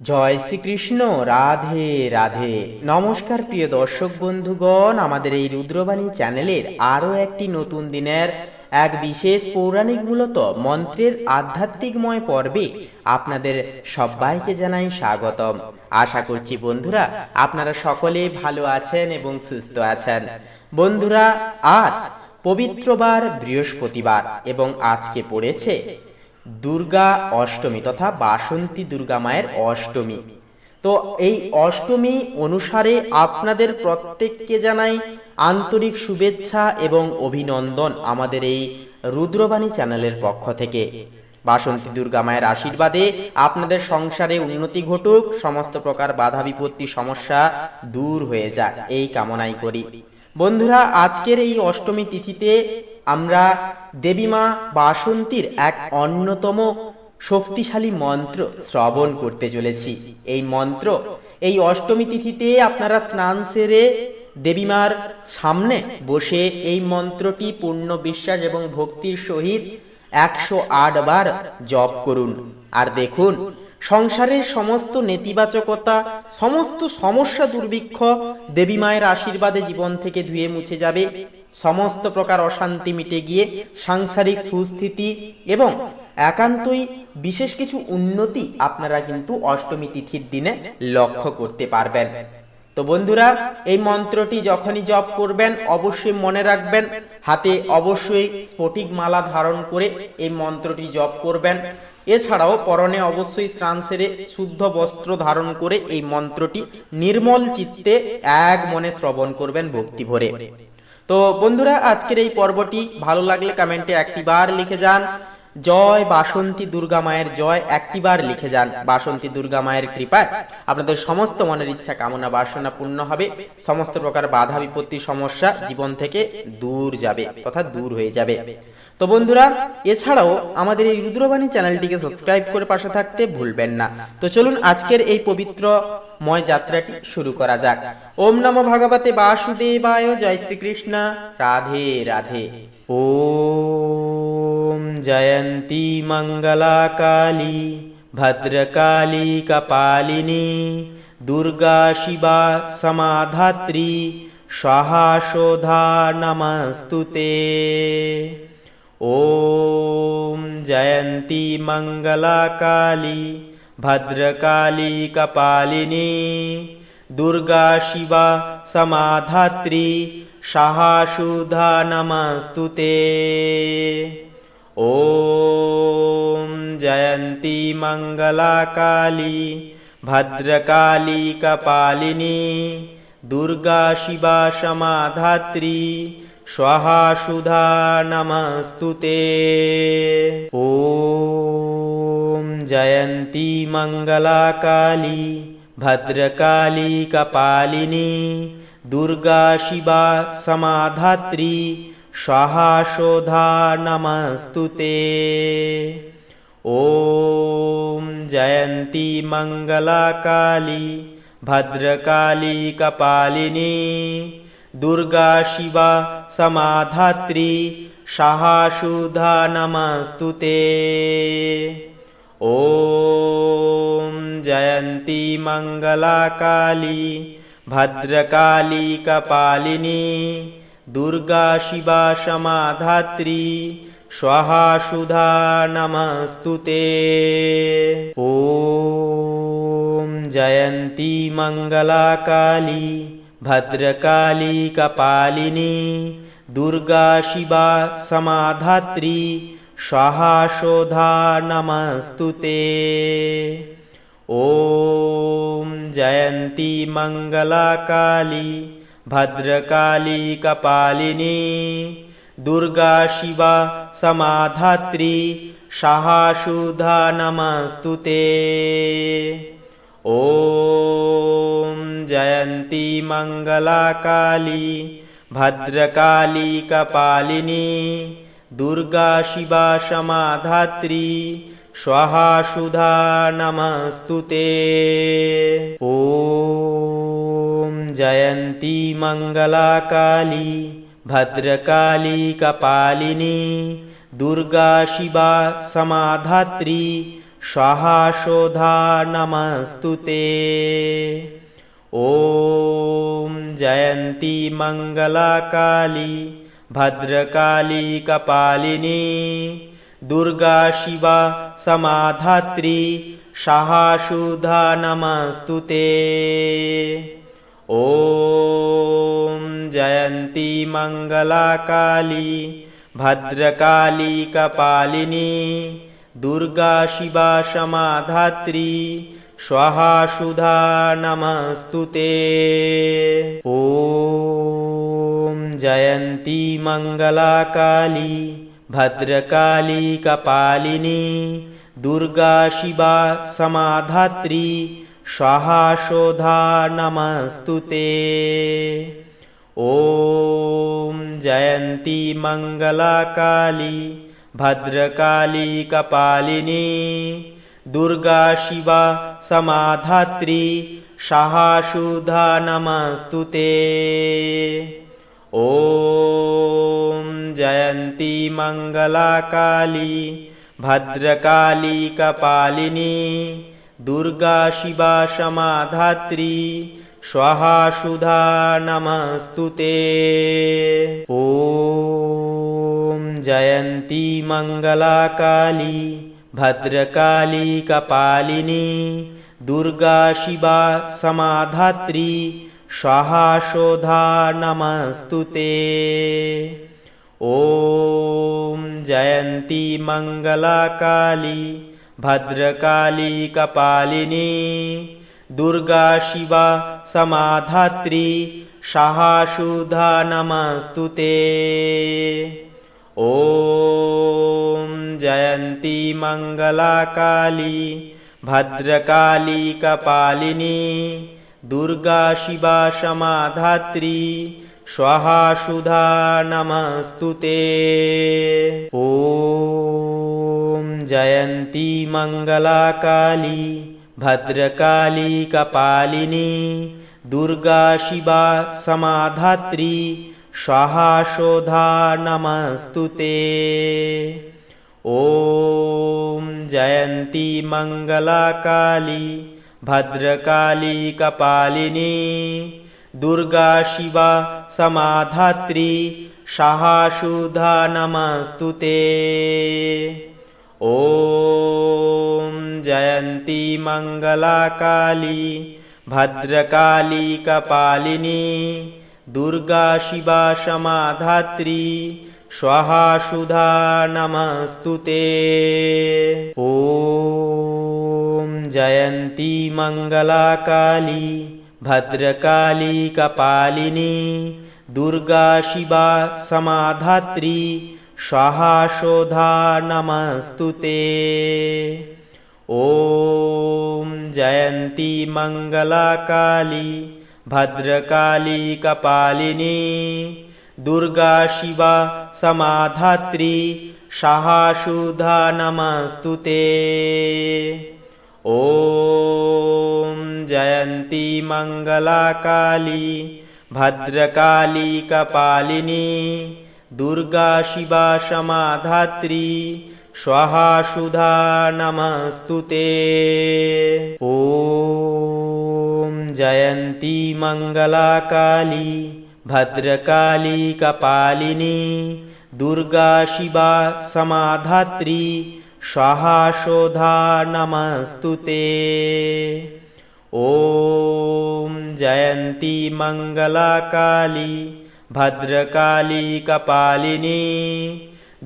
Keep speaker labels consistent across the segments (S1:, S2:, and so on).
S1: জয় শ্রীকৃষ্ণ। রাধে রাধে। নমস্কার প্রিয় দর্শক বন্ধুগণ, আমাদের এই রুদ্রবাণী চ্যানেলের আরও একটি নতুন দিনের এক বিশেষ পৌরাণিক মূলত মন্ত্রের আধ্যাত্মিকময় পর্বে আপনাদের সবাইকে জানাই স্বাগতম। আশা করছি বন্ধুরা আপনারা সকলে ভালো আছেন এবং সুস্থ আছেন। বন্ধুরা, আজ পবিত্রবার বৃহস্পতিবার এবং আজকে পড়েছে দুর্গা অষ্টমী তথা বাসন্তী দুর্গা মায়ের অষ্টমী। তো এই অষ্টমী অনুসারে আপনাদের প্রত্যেককে জানাই আন্তরিক শুভেচ্ছা এবং অভিনন্দন আমাদের এই রুদ্রবাণী চ্যানেলের পক্ষ থেকে। বাসন্তী দুর্গা মায়ের আশীর্বাদে আপনাদের সংসারে উন্নতি ঘটুক, সমস্ত প্রকার বাধা বিপত্তি সমস্যা দূর হয়ে যাক, এই কামনাই করি। বন্ধুরা, আজকের এই অষ্টমী তিথিতে আমরা দেবী মা বাসন্তীর এক অন্যতম শক্তিশালী মন্ত্র শ্রবণ করতে চলেছি। এই মন্ত্র এই অষ্টমী তিথিতে আপনারা স্নান সেরে দেবী মার সামনে বসে এই মন্ত্রটি পূর্ণ বিশ্বাস এবং ভক্তির সহিত 108 বার জপ করুন। আর দেখুন, সংসারের সমস্ত নেতিবাচকতা, সমস্ত সমস্যা দুর্ভিক্ষ দেবী মায়ের আশীর্বাদে জীবন থেকে ধুয়ে মুছে যাবে। সমস্ত প্রকার অশান্তি মিটে গিয়ে সাংসারিক সুস্থিতি এবং একান্তই বিশেষ কিছু উন্নতি আপনারা কিন্তু অষ্টমী তিথির দিনে লক্ষ্য করতে পারবেন। তো বন্ধুরা, এই মন্ত্রটি যখনই জপ করবেন অবশ্যই মনে রাখবেন, হাতে অবশ্যই স্ফটিক মালা ধারণ করে এই মন্ত্রটি জপ করবেন। এছাড়াও পরনে অবশ্যই স্নান সেরে শুদ্ধ বস্ত্র ধারণ করে এই মন্ত্রটি নির্মল চিত্তে এক মনে শ্রবণ করবেন ভক্তি ভরে। তো বন্ধুরা, আজকের এই পর্বটি ভালো লাগলে কমেন্টে একটি বার লিখে যান জয় বাসন্তী দুর্গা মায়ের জয়, একটি বার লিখে যান। বাসন্তী দুর্গা মায়ের কৃপায় আপনাদের সমস্ত মনের ইচ্ছা কামনা বাসনা পূর্ণ হবে, সমস্ত প্রকার বাধা বিপত্তি সমস্যা জীবন থেকে দূর যাবে তথা দূর হয়ে যাবে। তো বন্ধুরা, এছাড়াও আমাদের এই রুদ্রবাণী চ্যানেলটিকে সাবস্ক্রাইব করে পাশে থাকতে ভুলবেন না। তো চলুন আজকের এই পবিত্রময় যাত্রাটি শুরু করা যাক। ওম নমো ভগবতে বাসুদেবায়। জয় শ্রীকৃষ্ণ। রাধে রাধে। ওম জয়ন্তী মঙ্গলা কালী ভদ্রকালী কপালিনী দুর্গা শিবা সমাধাত্রী স্বাহা শোধা নমস্তুতে। ওম জয়ন্তী মঙ্গলা কালী ভদ্রকালী কপালিনী দুর্গা শিবা সমাধাত্রী স্বাহা শোধা নমস্তুতে। ওম জয়ন্তী মঙ্গলা কালী ভদ্রকালী কপালিনী দুর্গা শিবা সমাধাত্রী স্বাহা শোধা নমস্তুতে। ওম জয়ন্তী মঙ্গলা কালী ভদ্রকালী কপালিনী দুর্গা শিবা সমাধাত্রী স্বাহা শোধা নমস্তুতে। ওম জয়ন্তী মঙ্গলা কালী ভদ্রকালী কপালিনী দুর্গা শিবা সমাধাত্রী স্বাহা শোধা নমস্তুতে। ওম জয়ন্তী মঙ্গলা কালী ভদ্রকালী কপালিনী দুর্গা শিবা সমাধাত্রী স্বাহা শোধা নমস্তুতে। ওম জয়ন্তী মঙ্গলা কালী ভদ্রকালী কপালিনী দুর্গা শিবা সমাধাত্রী স্বাহা শোধা নমস্তুতে। ওম জয়ন্তী মঙ্গলা কালী ভদ্রকালী কপালিনী দুর্গা শিবা সমাধাত্রী স্বাহা শোধা নমস্তুতে। ওম জয়ন্তী মঙ্গলা কালী ভদ্রকালী কপালিনী দুর্গা শিবা সমাধাত্রী স্বাহা শোধা নমস্তুতে। ওম জয়ন্তী মঙ্গলা কালী ভদ্রকালী কপালিনী দুর্গা শিবা সমাধাত্রী स्वाहा स्वधा नमस्तु ते। ॐ जयन्ती मंगला काली भद्रकाली कपालिनी दुर्गा शिवा समाधात्री स्वाहा स्वधा नमस्तु ते। ॐ जयन्ती मंगला काली भद्रकाली कपालिनी दुर्गा शिवा समाधात्री स्वाहा स्वधा नमस्तु ते। ॐ जयन्ती मंगला काली भद्रकाली कपालिनी दुर्गा शिवा समाधात्री स्वाहा स्वधा नमस्तु ते। ॐ जयन्ती मंगला काली भद्रकाली कपालिनी दुर्गा शिवा समाधात्री स्वाहा स्वधा नमस्तु ते। ॐ जयन्ती मंगला काली भद्रकाली कपालिनी दुर्गा शिवा समाधात्री स्वाहा स्वधा नमस्तु ते। ॐ जयन्ती मंगला काली भद्रकाली कपालिनी दुर्गा शिवा समाधात्री स्वाहा स्वधा नमस्तु ते। ॐ जयन्ती मंगला काली भद्रकाली कपालिनी दुर्गा शिवा समाधात्री स्वाहा स्वधा नमस्तु ते। ॐ जयन्ती मंगला काली भद्रकाली कपालिनी दुर्गा शिवा समाधात्री स्वाहा स्वधा नमस्तु ते। ॐ जयन्ती मंगला काली भद्रकाली कपालिनी दुर्गा शिवा समाधात्री स्वाहा स्वधा नमस्तु ते। ॐ जयन्ती मंगला काली भद्रकाली कपालिनी दुर्गा शिवा समाधात्री स्वाहा स्वधा नमस्तु ते। ॐ जयन्ती मंगला काली भद्रकाली कपालिनी दुर्गा शिवा समाधात्री स्वाहा स्वधा नमस्तु ते। ॐ जयन्ती मंगला काली भद्रकाली कपालिनी दुर्गा शिवा समाधात्री स्वाहा स्वधा नमस्तु ते। ॐ जयन्ती मंगला काली भद्रकाली कपालिनी दुर्गा शिवा समाधात्री स्वाहा स्वधा नमस्तु ते। ॐ जयन्ती मंगला काली भद्रकाली कपालिनी दुर्गा शिवा समाधात्री स्वाहा स्वधा नमस्तु ते। ॐ जयन्ती मंगला काली भद्रकाली कपालिनी दुर्गा शिवा समाधात्री स्वाहा स्वधा नमस्तु ते। ॐ जयन्ती मंगला काली भद्रकाली कपालिनी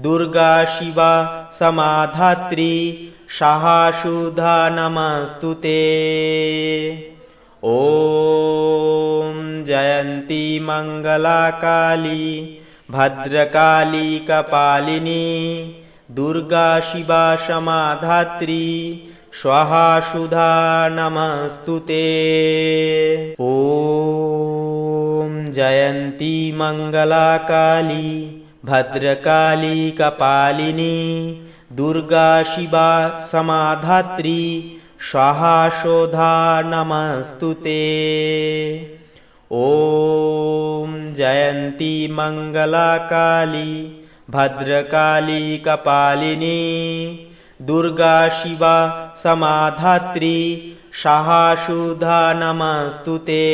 S1: दुर्गा शिवा समाधात्री स्वाहा स्वधा नमस्तु ते। ॐ जयन्ती मंगला काली भद्रकाली कपालिनी दुर्गा शिवा समाधात्री स्वाहा स्वधा नमस्तु ते। ॐ जयन्ती मंगला काली भद्रकाली कपालिनी दुर्गा शिवा समाधात्री स्वाहा स्वधा नमस्तु ते। ॐ जयन्ती मंगला काली भद्रकाली कपालिनी दुर्गा शिवा समाधात्री सहाशुधा नमस्तुते।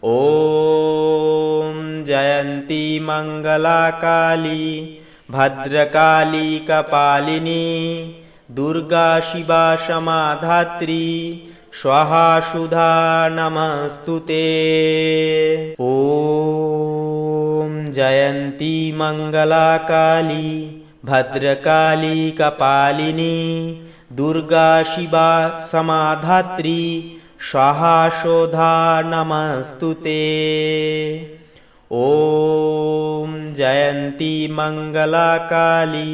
S1: ॐ जयन्ती मंगला काली भद्रकाली कपालिनी दुर्गा शिवा समाधात्री स्वाहा सुधा नमस्तुते। ॐ जयन्ती मंगला काली भद्रकाली कपालिनी दुर्गा शिवा समाधात्री स्वाहा सुधा नमस्तुते। ॐ जयन्ती मंगला काली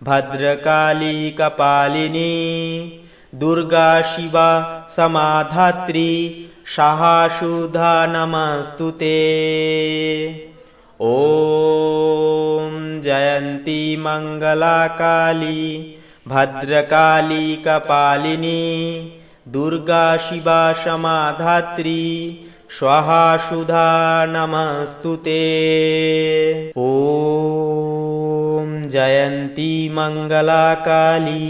S1: भद्रकाली कपालिनी दुर्गा शिवा समाधात्री सहाशुधा नमस्तुते। ॐ जयन्ती मंगला काली भद्रकाली कपालिनी दुर्गा शिवा समाधात्री स्वाहा सुधा नमस्तुते। ॐ जयन्ती मंगला काली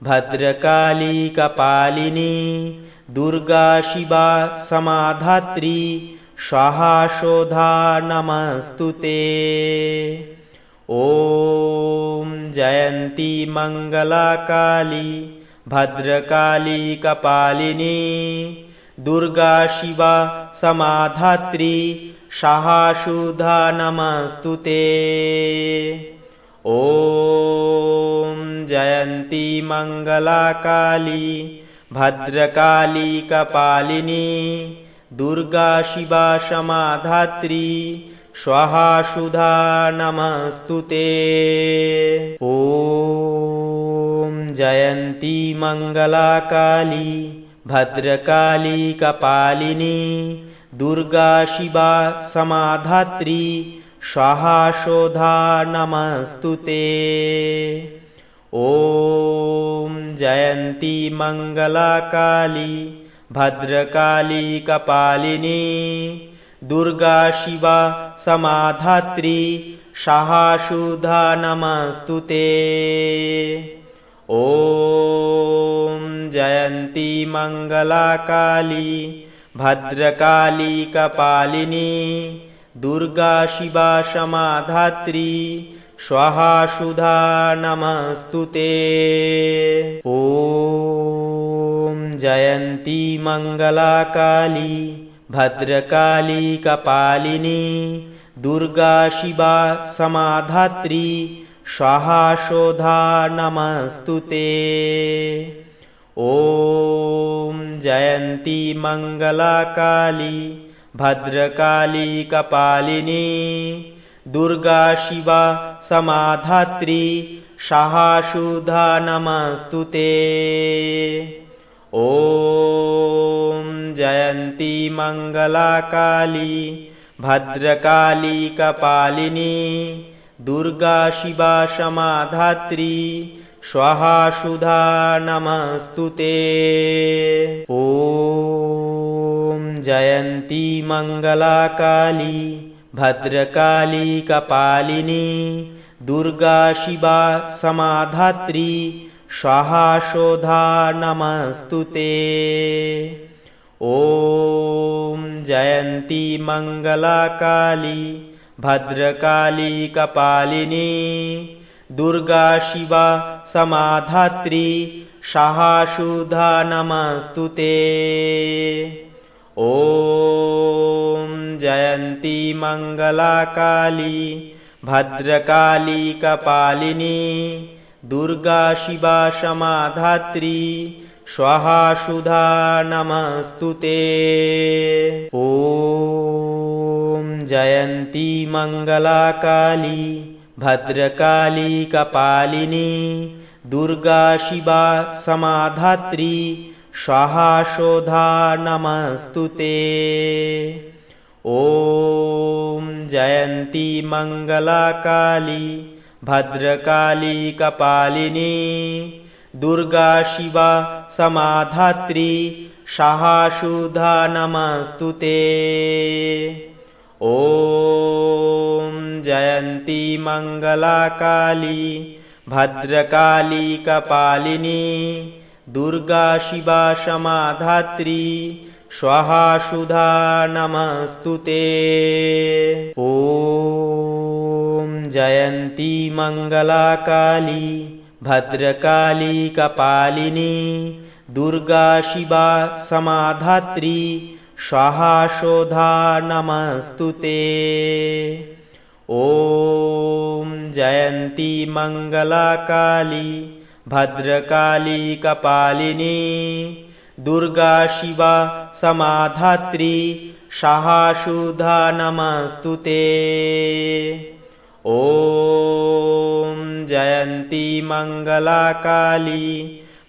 S1: भद्रकाली कपालिनी दुर्गा शिवा समाधात्री स्वाहा सुधा नमस्तुते। ॐ जयन्ती मंगला काली भद्रकाली कपालिनी दुर्गा शिवा समाधात्री सहाशुधा नमस्तुते। ॐ जयन्ती मंगला काली भद्रकाली कपालिनी दुर्गा शिवा समाधात्री स्वाहा सुधा नमस्तुते। ॐ जयन्ती मंगला काली भद्रकाली कपालिनी दुर्गा शिवा समाधात्री स्वाहा सुधा नमस्तुते। ॐ जयन्ती मंगला काली भद्रकाली कपालिनी दुर्गा शिवा समाधात्री सहाशुधा नमस्तुते। ॐ जयन्ती मंगला काली भद्रकाली कपालिनी दुर्गा शिवा समाधात्री स्वाहा सुधा नमस्तुते। ॐ जयन्ती मंगला काली भद्रकाली कपालिनी दुर्गा शिवा समाधात्री स्वाहा सुधा नमस्तुते। ॐ जयन्ती मंगला काली भद्रकाली कपालिनी दुर्गा शिवा समाधात्री सहाशुधा नमस्तुते। ॐ जयन्ती मंगला काली भद्रकाली कपालिनी दुर्गा शिवा समाधात्री स्वाहा सुधा नमस्तुते। ॐ जयन्ती मंगला काली भद्रकाली कपालिनी दुर्गा शिवा समाधात्री स्वाहा सुधा नमस्तुते। ॐ जयन्ती मंगला काली भद्रकाली कपालिनी दुर्गा शिवा समाधात्री सहाशुधा नमस्तुते। ॐ जयन्ती मंगला काली भद्रकाली कपालिनी दुर्गा शिवा समाधात्री स्वाहा सुधा नमस्तुते। ॐ जयन्ती मंगला काली भद्रकाली कपालिनी दुर्गा शिवा समाधात्री स्वाहा सुधा नमस्तुते। ॐ जयन्ती मंगला काली भद्रकाली कपालिनी दुर्गा शिवा समाधात्री सहाशुधा नमस्तुते। ॐ जयन्ती मंगला काली भद्रकाली कपालिनी दुर्गा शिवा क्षमाधात्री स्वाहा सुधा नमस्तुते। ॐ जयन्ती मंगला काली भद्रकाली कपालिनी दुर्गा शिवा क्षमाधात्री स्वाहा सुधा नमस्तुते। ॐ जयन्ती मंगला काली भद्रकाली कपालिनी दुर्गा शिवा क्षमाधात्री स्वाहा सुधा नमस्तुते। ॐ जयन्ती मंगला काली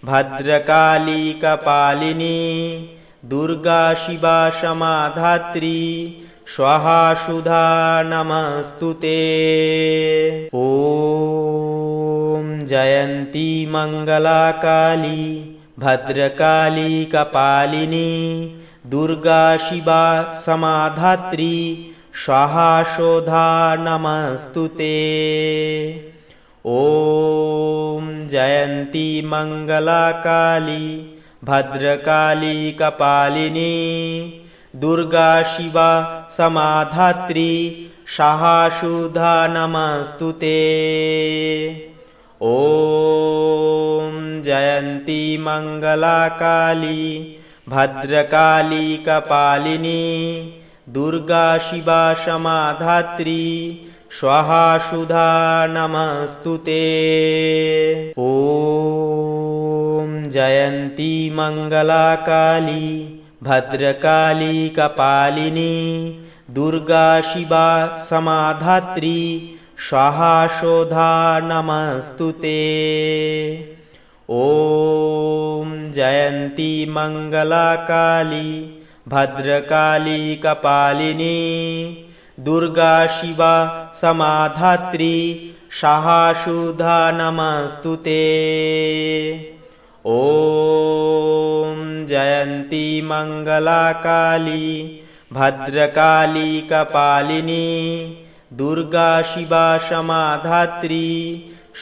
S1: भद्रकाली कपालिनी दुर्गा शिवा क्षमाधात्री स्वाहा सुधा नमस्तुते। ॐ जयन्ती मंगला काली भद्रकाली कपालिनी दुर्गा शिवा क्षमाधात्री स्वाहा सुधा नमस्तुते। ॐ जयन्ती मंगला काली भद्रकाली कपालिनी दुर्गा शिवा क्षमाधात्री स्वाहा सुधा नमस्तुते। ॐ जयन्ती मंगला काली भद्रकाली कपालिनी दुर्गा शिवा क्षमाधात्री स्वाहा सुधा नमस्तुते। ॐ जयन्ती मंगला काली भद्रकाली कपालिनी दुर्गा शिवा क्षमाधात्री स्वाहा सुधा नमस्तुते। ॐ जयन्ती मंगला काली भद्रकाली कपालिनी दुर्गा शिवा क्षमाधात्री स्वाहा सुधा नमस्तुते। ॐ जयन्ती मंगला काली भद्रकाली कपालिनी दुर्गा शिवा क्षमाधात्री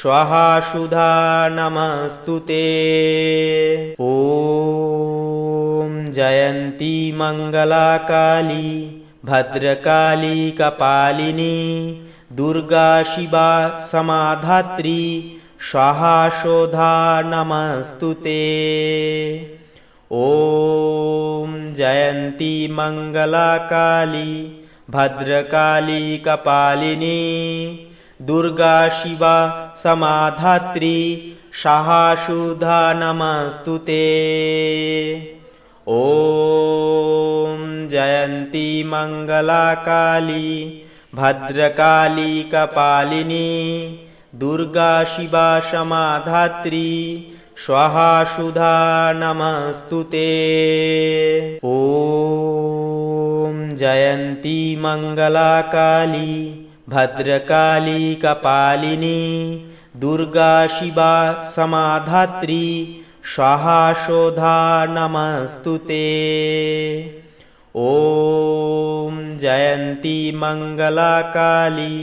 S1: स्वाहा सुधा नमस्तुते। ॐ जयन्ती मंगला काली भद्रकाली कपालिनी दुर्गा शिवा क्षमाधात्री स्वाहा सुधा नमस्तुते। ॐ जयन्ती मंगला काली भद्रकाली कपालिनी दुर्गा शिवा क्षमाधात्री स्वाहा सुधा नमस्तुते। ॐ जयन्ती मंगला काली भद्रकाली कपालिनी दुर्गा शिवा क्षमाधात्री स्वाहा सुधा नमस्तुते। ॐ जयन्ती मंगला काली भद्रकाली कपालिनी दुर्गा शिवा क्षमाधात्री स्वाहा सुधा नमस्तुते। ॐ जयन्ती मंगला काली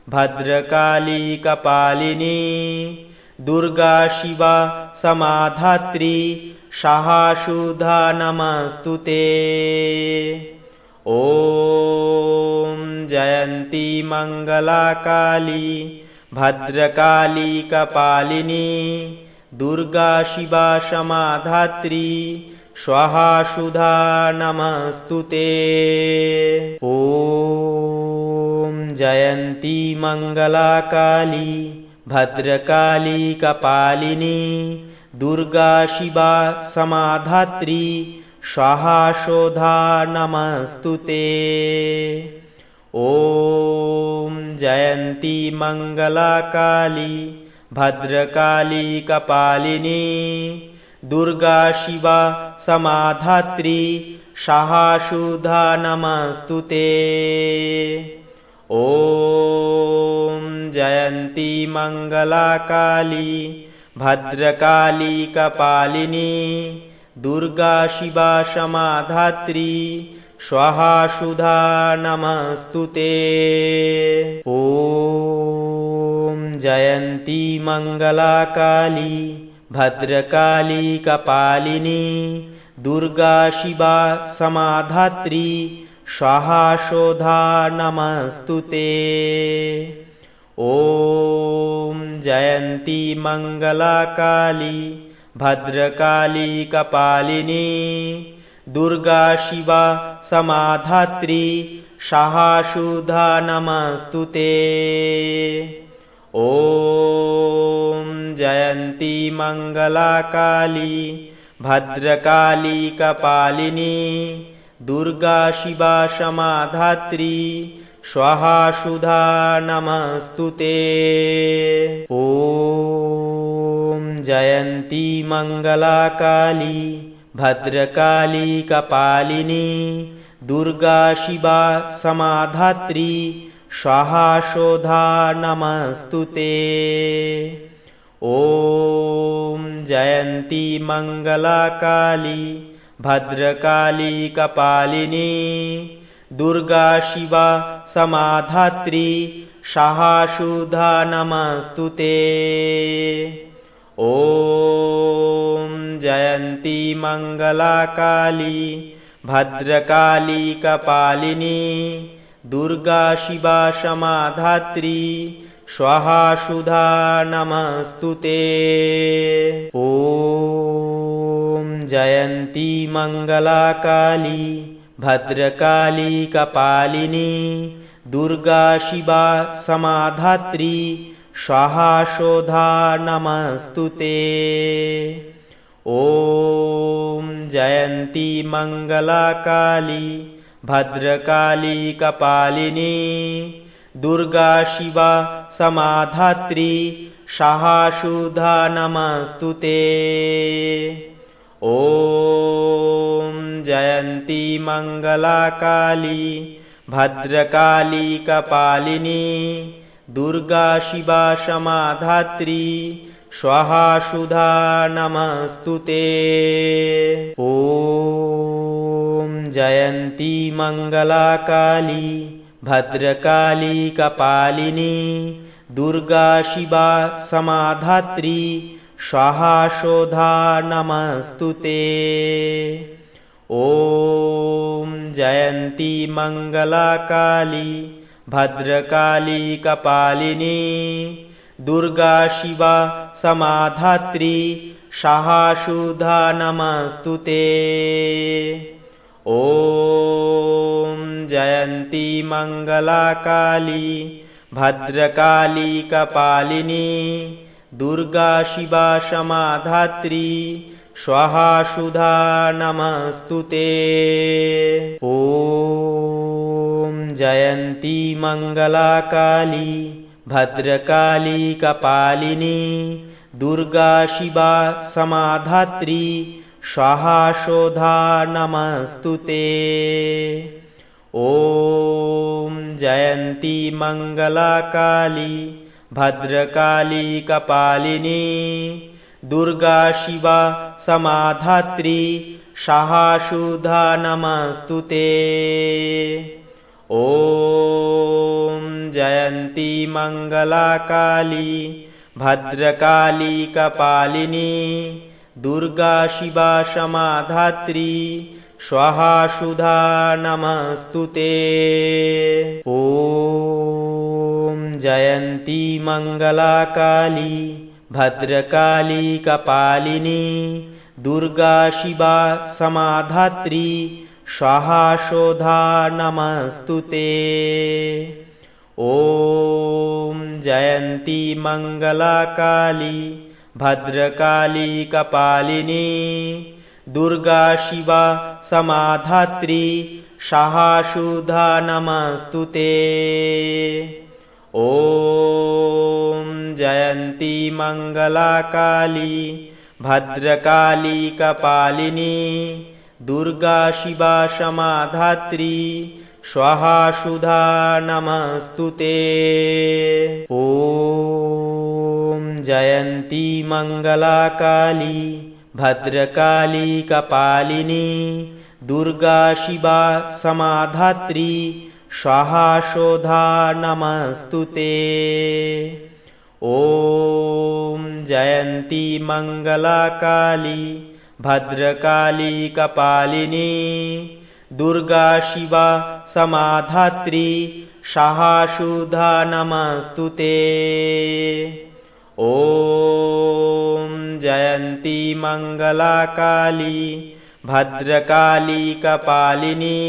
S1: भद्रकाली कपालिनी दुर्गा शिवा क्षमाधात्री स्वाहा सुधा नमस्तुते। ॐ जयन्ती मंगला काली भद्रकाली कपालिनी दुर्गा शिवा क्षमाधात्री स्वाहा सुधा नमस्तुते। ॐ जयन्ती मंगला काली भद्रकाली कपालिनी दुर्गा शिवा क्षमाधात्री स्वाहा सुधा नमस्तुते। ॐ जयन्ती मंगला काली भद्रकाली कपालिनी दुर्गा शिवा क्षमाधात्री स्वाहा सुधा नमस्तुते। ॐ जयन्ती मंगला काली भद्रकाली कपालिनी दुर्गा शिवा क्षमाधात्री स्वाहा सुधा नमस्तुते। ॐ जयन्ती मंगला काली भद्रकाली कपालिनी दुर्गा शिवा समाधात्री स्वाहा स्वधा नमस्तुते। ॐ जयन्ती मंगला काली भद्रकाली कपालिनी दुर्गा शिवा समाधात्री स्वाहा स्वधा नमस्तुते। ॐ जयन्ती मंगला काली भद्रकाली कपालिनी दुर्गा शिवा समाधात्री स्वाहा स्वधा नमस्तुते। ॐ जयन्ती मंगला काली भद्रकाली कपालिनी दुर्गा शिवा समाधात्री स्वाहा स्वधा नमस्तुते। ॐ जयन्ती मंगला काली भद्रकाली कपालिनी दुर्गा शिवा समाधात्री स्वाहा स्वधा नमस्तुते। ॐ जयन्ती मंगला काली भद्रकाली कपालिनी दुर्गा शिवा समाधात्री स्वाहा स्वधा नमस्तुते। ॐ जयन्ती मंगला काली भद्रकाली कपालिनी दुर्गा शिवा समाधात्री स्वाहा स्वधा नमस्तुते। ॐ जयन्ती मंगला काली भद्रकाली कपालिनी दुर्गा शिवा समाधात्री स्वाहा स्वधा नमस्तुते। ॐ जयन्ती मंगला काली भद्रकाली कपालिनी दुर्गा शिवा समाधात्री स्वाहा स्वधा नमस्तुते। ॐ जयन्ती मंगला काली भद्रकाली कपालिनी दुर्गा शिवा समाधात्री स्वाहा स्वधा नमस्तुते। ॐ जयन्ती मंगला काली भद्रकाली कपालिनी दुर्गा शिवा समाधात्री स्वाहा स्वधा नमस्तुते। ॐ जयन्ती मंगला काली भद्रकाली कपालिनी दुर्गा शिवा समाधात्री स्वाहा स्वधा नमस्तुते। ॐ जयन्ती मंगला काली भद्रकाली कपालिनी दुर्गा शिवा समाधात्री स्वाहा स्वधा नमस्तुते। ॐ जयन्ती मंगला काली भद्रकाली कपालिनी दुर्गा शिवा समाधात्री स्वाहा स्वधा नमस्तुते। ॐ जयन्ती मंगला काली भद्रकाली कपालिनी दुर्गा शिवा समाधात्री स्वाहा स्वधा नमस्तुते। ॐ जयन्ती मंगला काली भद्रकाली कपालिनी दुर्गा शिवा समाधात्री स्वाहा स्वधा नमस्तुते। ॐ जयन्ती मंगला काली भद्रकाली कपालिनी दुर्गा शिवा समाधात्री स्वाहा स्वधा नमस्तुते। ॐ जयन्ती मंगला काली भद्रकाली कपालिनी दुर्गा शिवा समाधात्री स्वाहा स्वधा नमस्तुते। ॐ जयन्ती मंगला काली भद्रकाली कपालिनी दुर्गा शिवा समाधात्री स्वाहा स्वधा नमस्तुते। ॐ जयन्ती मङ्गला काली भद्रकाली कपालिनी दुर्गा शिवा समाधात्री सहाशुधा नमस्तुते। ॐ जयन्ती मङ्गला काली भद्रकाली कपालिनी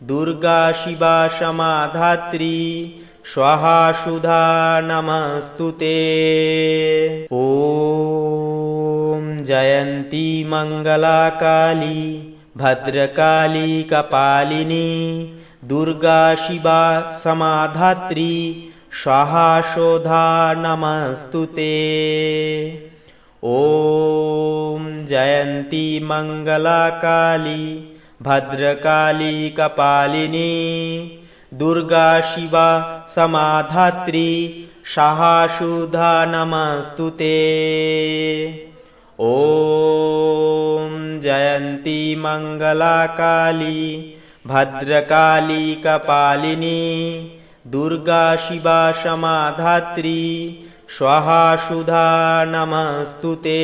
S1: दुर्गा शिवा समाधात्री स्वाहाशुधा नमस्तुते। ॐ जयन्ती मङ्गला काली भद्रकाली कपालिनी दुर्गा शिवा समाधात्री स्वाहाशुधा नमस्तुते। ॐ जयन्ती मङ्गला काली भद्रकाली कपालिनी दुर्गा शिवा समाधात्री सहाशुधा नमस्तुते। ॐ जयन्ती मङ्गला काली भद्रकाली कपालिनी दुर्गा शिवा समाधात्री स्वाहाशुधा नमस्तुते।